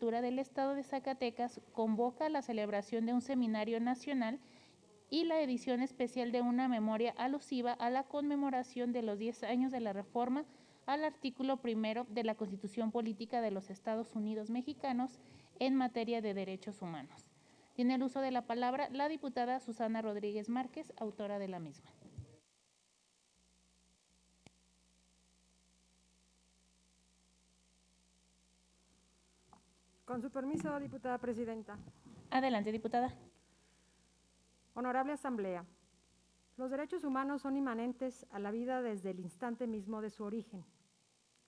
Legislatura del Estado de Zacatecas convoca la celebración de un seminario nacional y la edición especial de una memoria alusiva a la conmemoración de los 10 años de la reforma al artículo 1 de la Constitución Política de los Estados Unidos Mexicanos en materia de derechos humanos. Tiene el uso de la palabra la diputada Susana Rodríguez Márquez, autora de la misma. Con su permiso, diputada presidenta. Adelante, diputada. Honorable Asamblea, los derechos humanos son inmanentes a la vida desde el instante mismo de su origen,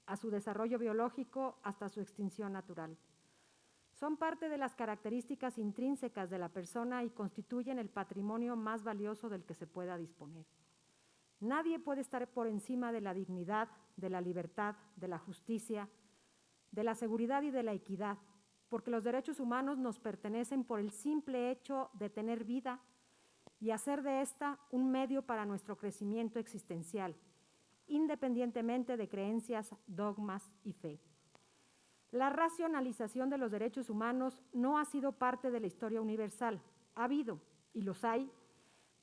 a su desarrollo biológico hasta su extinción natural. Son parte de las características intrínsecas de la persona y constituyen el patrimonio más valioso del que se pueda disponer. Nadie puede estar por encima de la dignidad, de la libertad, de la justicia, de la seguridad y de la equidad, porque los derechos humanos nos pertenecen por el simple hecho de tener vida y hacer de esta un medio para nuestro crecimiento existencial, independientemente de creencias, dogmas y fe. La racionalización de los derechos humanos no ha sido parte de la historia universal. Ha habido, y los hay,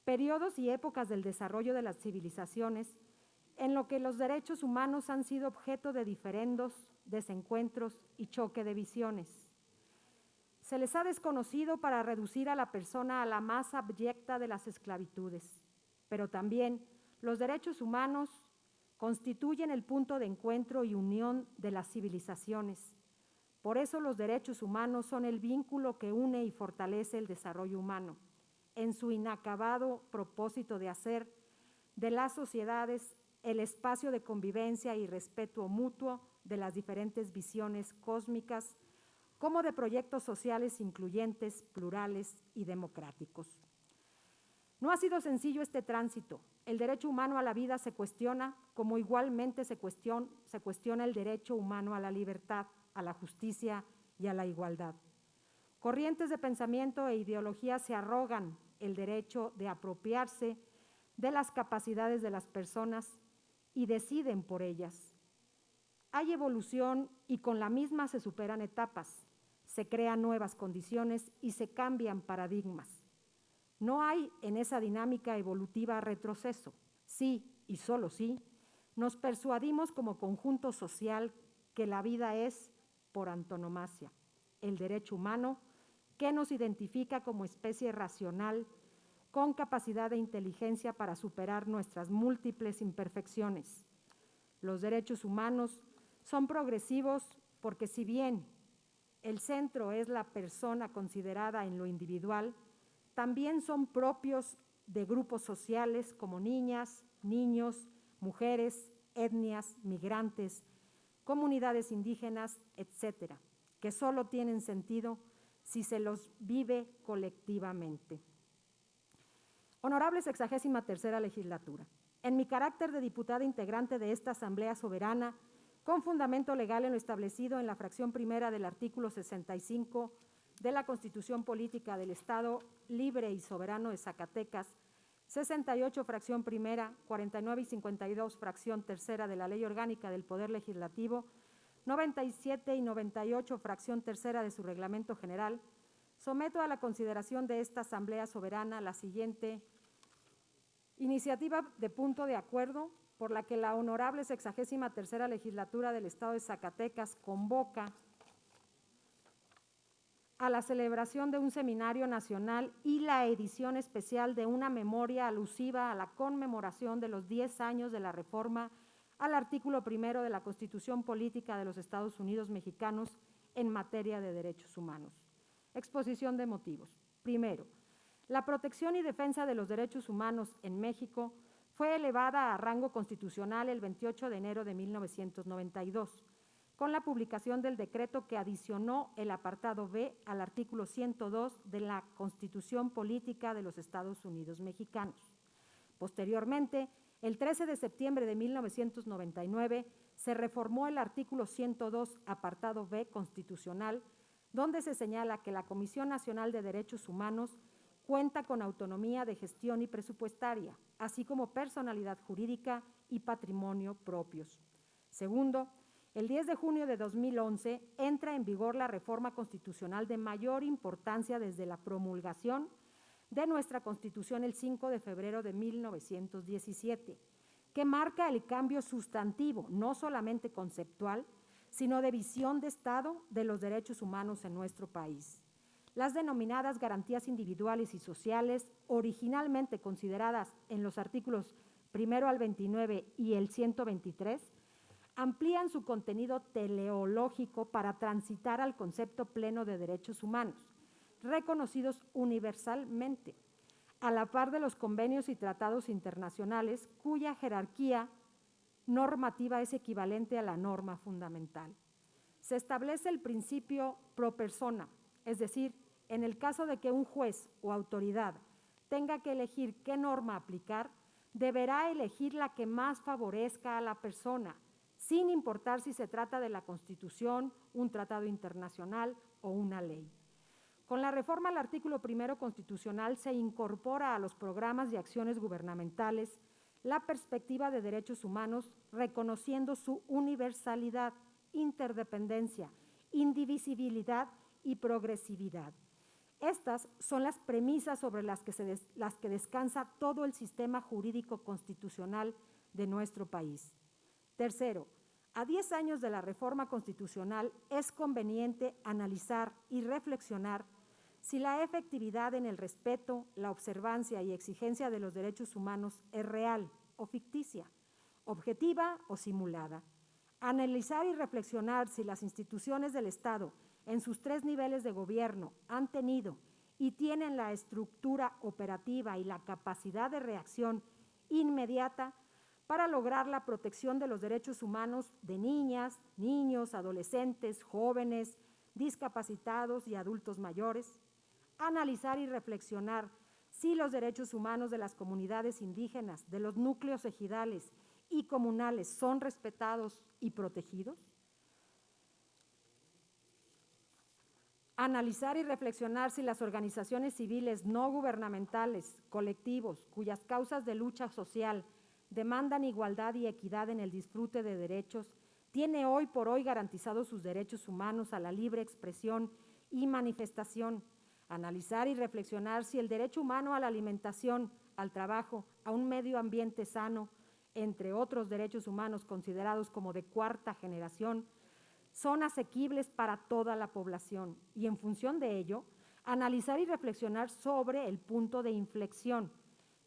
periodos y épocas del desarrollo de las civilizaciones en lo que los derechos humanos han sido objeto de diferendos, desencuentros y choque de visiones. Se les ha desconocido para reducir a la persona a la más abyecta de las esclavitudes, pero también los derechos humanos constituyen el punto de encuentro y unión de las civilizaciones. Por eso los derechos humanos son el vínculo que une y fortalece el desarrollo humano, en su inacabado propósito de hacer de las sociedades el espacio de convivencia y respeto mutuo de las diferentes visiones cósmicas, como de proyectos sociales incluyentes, plurales y democráticos. No ha sido sencillo este tránsito. El derecho humano a la vida se cuestiona, como igualmente se cuestiona el derecho humano a la libertad, a la justicia y a la igualdad. Corrientes de pensamiento e ideología se arrogan el derecho de apropiarse de las capacidades de las personas y deciden por ellas. Hay evolución y con la misma se superan etapas, se crean nuevas condiciones y se cambian paradigmas. No hay en esa dinámica evolutiva retroceso. Sí, y solo sí, nos persuadimos como conjunto social que la vida es, por antonomasia, el derecho humano que nos identifica como especie racional con capacidad de inteligencia para superar nuestras múltiples imperfecciones. Los derechos humanos son progresivos porque si bien el centro es la persona considerada en lo individual, también son propios de grupos sociales como niñas, niños, mujeres, etnias, migrantes, comunidades indígenas, etcétera, que solo tienen sentido si se los vive colectivamente. Honorable 63ª Legislatura, en mi carácter de diputada integrante de esta Asamblea Soberana, con fundamento legal en lo establecido en la fracción primera del artículo 65 de la Constitución Política del Estado Libre y Soberano de Zacatecas, 68 fracción primera, 49 y 52 fracción tercera de la Ley Orgánica del Poder Legislativo, 97 y 98 fracción tercera de su Reglamento General, someto a la consideración de esta Asamblea Soberana la siguiente iniciativa de punto de acuerdo por la que la honorable 63ª Legislatura del Estado de Zacatecas convoca a la celebración de un seminario nacional y la edición especial de una memoria alusiva a la conmemoración de los 10 años de la reforma al artículo 1 de la Constitución Política de los Estados Unidos Mexicanos en materia de derechos humanos. Exposición de motivos. Primero, la protección y defensa de los derechos humanos en México fue elevada a rango constitucional el 28 de enero de 1992, con la publicación del decreto que adicionó el apartado B al artículo 102 de la Constitución Política de los Estados Unidos Mexicanos. Posteriormente, el 13 de septiembre de 1999, se reformó el artículo 102, apartado B constitucional, donde se señala que la Comisión Nacional de Derechos Humanos cuenta con autonomía de gestión y presupuestaria, así como personalidad jurídica y patrimonio propios. Segundo, El 10 de junio de 2011 entra en vigor la reforma constitucional de mayor importancia desde la promulgación de nuestra Constitución el 5 de febrero de 1917, que marca el cambio sustantivo, no solamente conceptual, sino de visión de Estado de los derechos humanos en nuestro país. Las denominadas garantías individuales y sociales, originalmente consideradas en los artículos 1 al 29 y el 123, amplían su contenido teleológico para transitar al concepto pleno de derechos humanos, reconocidos universalmente, a la par de los convenios y tratados internacionales cuya jerarquía normativa es equivalente a la norma fundamental. Se establece el principio pro persona, es decir, en el caso de que un juez o autoridad tenga que elegir qué norma aplicar, deberá elegir la que más favorezca a la persona, sin importar si se trata de la Constitución, un tratado internacional o una ley. Con la reforma al artículo 1 constitucional se incorpora a los programas y acciones gubernamentales la perspectiva de derechos humanos, reconociendo su universalidad, interdependencia, indivisibilidad y progresividad. Estas son las premisas sobre las que descansa todo el sistema jurídico constitucional de nuestro país. Tercero, a 10 años de la reforma constitucional es conveniente analizar y reflexionar si la efectividad en el respeto, la observancia y exigencia de los derechos humanos es real o ficticia, objetiva o simulada. Analizar y reflexionar si las instituciones del Estado en sus 3 niveles de gobierno han tenido y tienen la estructura operativa y la capacidad de reacción inmediata para lograr la protección de los derechos humanos de niñas, niños, adolescentes, jóvenes, discapacitados y adultos mayores. Analizar y reflexionar si los derechos humanos de las comunidades indígenas, de los núcleos ejidales y comunales son respetados y protegidos. Analizar y reflexionar si las organizaciones civiles no gubernamentales, colectivos, cuyas causas de lucha social demandan igualdad y equidad en el disfrute de derechos, tiene hoy por hoy garantizados sus derechos humanos a la libre expresión y manifestación. Analizar y reflexionar si el derecho humano a la alimentación, al trabajo, a un medio ambiente sano, entre otros derechos humanos considerados como de 4ª generación, son asequibles para toda la población y, en función de ello, analizar y reflexionar sobre el punto de inflexión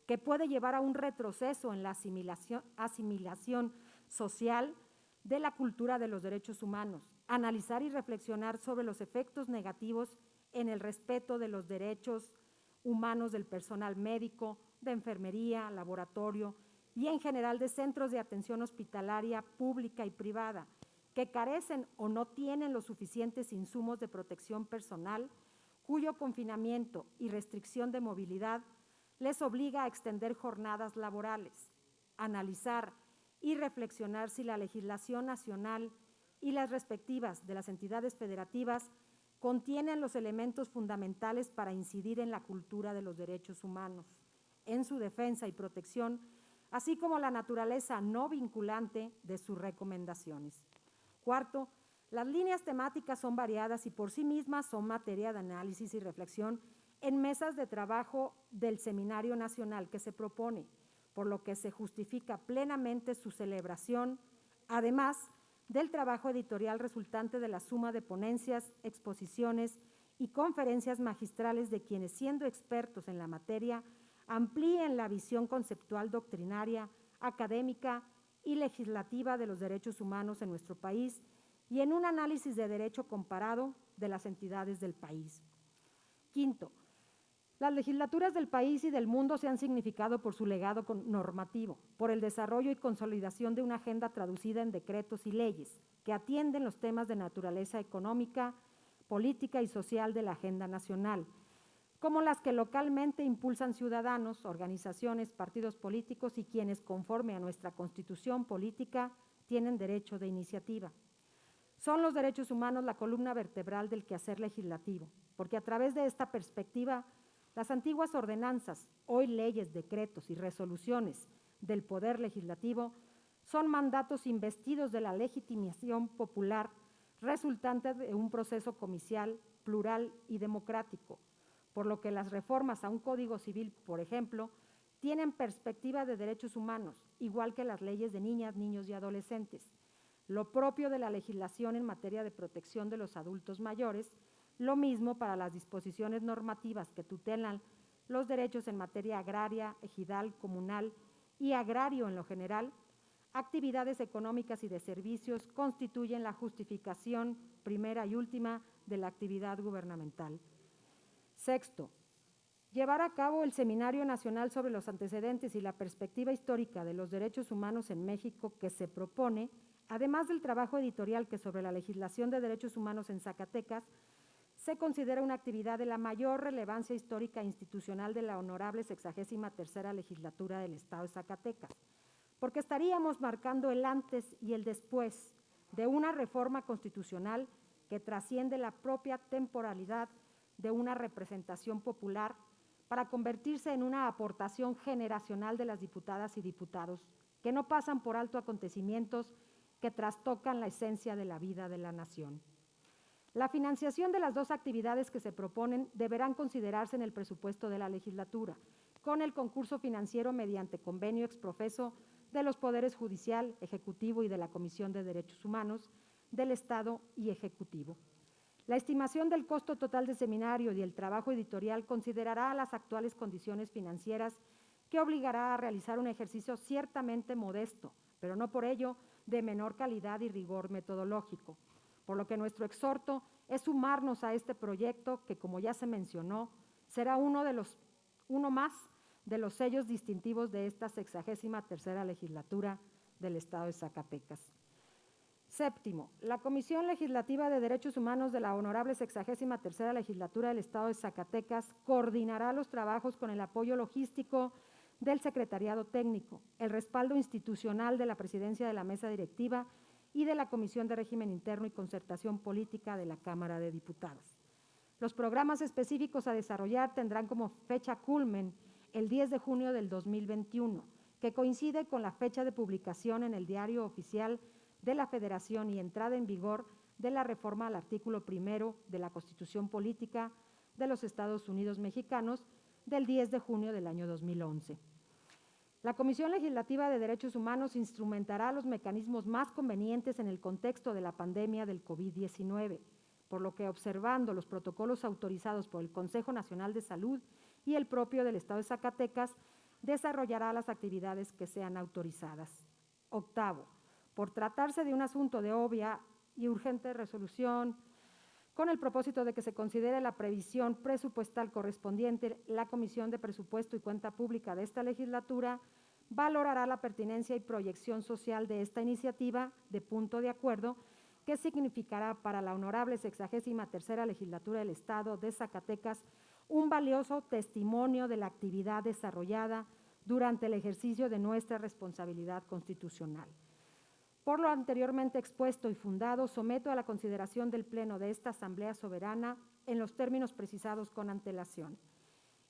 que puede llevar a un retroceso en la asimilación social de la cultura de los derechos humanos, analizar y reflexionar sobre los efectos negativos en el respeto de los derechos humanos del personal médico, de enfermería, laboratorio y en general de centros de atención hospitalaria pública y privada, que carecen o no tienen los suficientes insumos de protección personal, cuyo confinamiento y restricción de movilidad les obliga a extender jornadas laborales. Analizar y reflexionar si la legislación nacional y las respectivas de las entidades federativas contienen los elementos fundamentales para incidir en la cultura de los derechos humanos, en su defensa y protección, así como la naturaleza no vinculante de sus recomendaciones. Cuarto, las líneas temáticas son variadas y por sí mismas son materia de análisis y reflexión en mesas de trabajo del Seminario Nacional que se propone, por lo que se justifica plenamente su celebración, además del trabajo editorial resultante de la suma de ponencias, exposiciones y conferencias magistrales de quienes, siendo expertos en la materia, amplíen la visión conceptual, doctrinaria, académica y legislativa de los derechos humanos en nuestro país y en un análisis de derecho comparado de las entidades del país. Quinto, las legislaturas del país y del mundo se han significado por su legado normativo, por el desarrollo y consolidación de una agenda traducida en decretos y leyes que atienden los temas de naturaleza económica, política y social de la agenda nacional, como las que localmente impulsan ciudadanos, organizaciones, partidos políticos y quienes, conforme a nuestra Constitución política, tienen derecho de iniciativa. Son los derechos humanos la columna vertebral del quehacer legislativo, porque a través de esta perspectiva, las antiguas ordenanzas, hoy leyes, decretos y resoluciones del Poder Legislativo, son mandatos investidos de la legitimación popular resultante de un proceso comicial plural y democrático, por lo que las reformas a un Código Civil, por ejemplo, tienen perspectiva de derechos humanos, igual que las leyes de niñas, niños y adolescentes. Lo propio de la legislación en materia de protección de los adultos mayores, lo mismo para las disposiciones normativas que tutelan los derechos en materia agraria, ejidal, comunal y agrario en lo general, actividades económicas y de servicios constituyen la justificación primera y última de la actividad gubernamental. Sexto, llevar a cabo el Seminario Nacional sobre los antecedentes y la perspectiva histórica de los derechos humanos en México que se propone, además del trabajo editorial que sobre la legislación de derechos humanos en Zacatecas, se considera una actividad de la mayor relevancia histórica e institucional de la honorable 63ª legislatura del Estado de Zacatecas, porque estaríamos marcando el antes y el después de una reforma constitucional que trasciende la propia temporalidad de una representación popular para convertirse en una aportación generacional de las diputadas y diputados que no pasan por alto acontecimientos que trastocan la esencia de la vida de la nación. La financiación de las dos actividades que se proponen deberán considerarse en el presupuesto de la legislatura, con el concurso financiero mediante convenio exprofeso de los poderes judicial, ejecutivo y de la Comisión de Derechos Humanos del Estado y Ejecutivo. La estimación del costo total del seminario y el trabajo editorial considerará las actuales condiciones financieras que obligará a realizar un ejercicio ciertamente modesto, pero no por ello de menor calidad y rigor metodológico, por lo que nuestro exhorto es sumarnos a este proyecto que, como ya se mencionó, será uno más de los sellos distintivos de esta 63ª legislatura del Estado de Zacatecas. Séptimo, la Comisión Legislativa de Derechos Humanos de la honorable 63ª legislatura del Estado de Zacatecas coordinará los trabajos con el apoyo logístico del Secretariado Técnico, el respaldo institucional de la Presidencia de la Mesa Directiva y de la Comisión de Régimen Interno y Concertación Política de la Cámara de Diputados. Los programas específicos a desarrollar tendrán como fecha culmen el 10 de junio del 2021, que coincide con la fecha de publicación en el Diario Oficial de la Federación y entrada en vigor de la reforma al artículo 1 de la Constitución Política de los Estados Unidos Mexicanos del 10 de junio del año 2011. La Comisión Legislativa de Derechos Humanos instrumentará los mecanismos más convenientes en el contexto de la pandemia del COVID-19, por lo que, observando los protocolos autorizados por el Consejo Nacional de Salud y el propio del Estado de Zacatecas, desarrollará las actividades que sean autorizadas. Octavo, por tratarse de un asunto de obvia y urgente resolución, con el propósito de que se considere la previsión presupuestal correspondiente, la Comisión de Presupuesto y Cuenta Pública de esta legislatura valorará la pertinencia y proyección social de esta iniciativa de punto de acuerdo que significará para la honorable 63ª legislatura del Estado de Zacatecas un valioso testimonio de la actividad desarrollada durante el ejercicio de nuestra responsabilidad constitucional. Por lo anteriormente expuesto y fundado, someto a la consideración del Pleno de esta Asamblea Soberana en los términos precisados con antelación.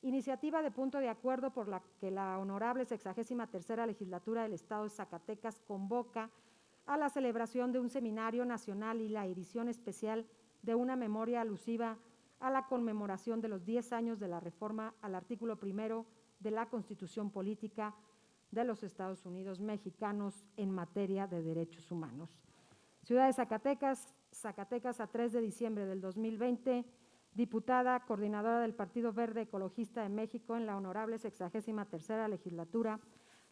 Iniciativa de punto de acuerdo por la que la honorable 63ª legislatura del Estado de Zacatecas convoca a la celebración de un seminario nacional y la edición especial de una memoria alusiva a la conmemoración de los 10 años de la reforma al artículo 1 de la Constitución Política de los Estados Unidos Mexicanos en materia de derechos humanos. Ciudad de Zacatecas, Zacatecas, a 3 de diciembre del 2020, diputada, coordinadora del Partido Verde Ecologista de México en la honorable 63ª legislatura,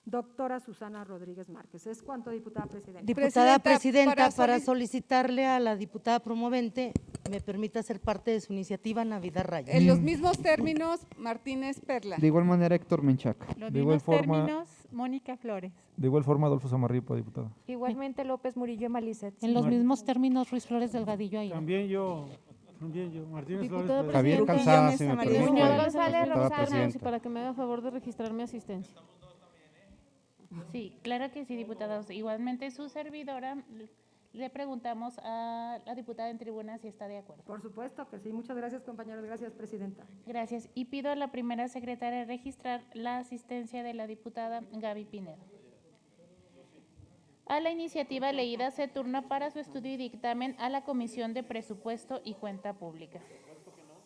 doctora Susana Rodríguez Márquez. Es cuanto, diputada presidenta. Diputada presidenta, para solicitarle a la diputada promovente me permita ser parte de su iniciativa Navidad Raya. En los mismos términos, Martínez Perla. De igual manera, Héctor Menchac. Los De igual mismos forma, términos, Mónica Flores. de igual forma, Adolfo Samarripa, diputado. Igualmente López Murillo Malicet. En los mismos términos, Ruiz Flores Delgadillo ahí. También yo, Martínez Diputada Flores. Javier presidenta, Calzada, Llanes si me Amarillo. permite. Señor Señor González Diputada Rosana, presidenta. y para que me haga favor de registrar mi asistencia. Sí, claro que sí, diputados. Igualmente, su servidora, le preguntamos a la diputada en tribuna si está de acuerdo. Por supuesto que sí. Muchas gracias, compañeros. Gracias, presidenta. Gracias. Y pido a la primera secretaria registrar la asistencia de la diputada Gaby Pinedo. A la iniciativa leída se turna para su estudio y dictamen a la Comisión de Presupuesto y Cuenta Pública.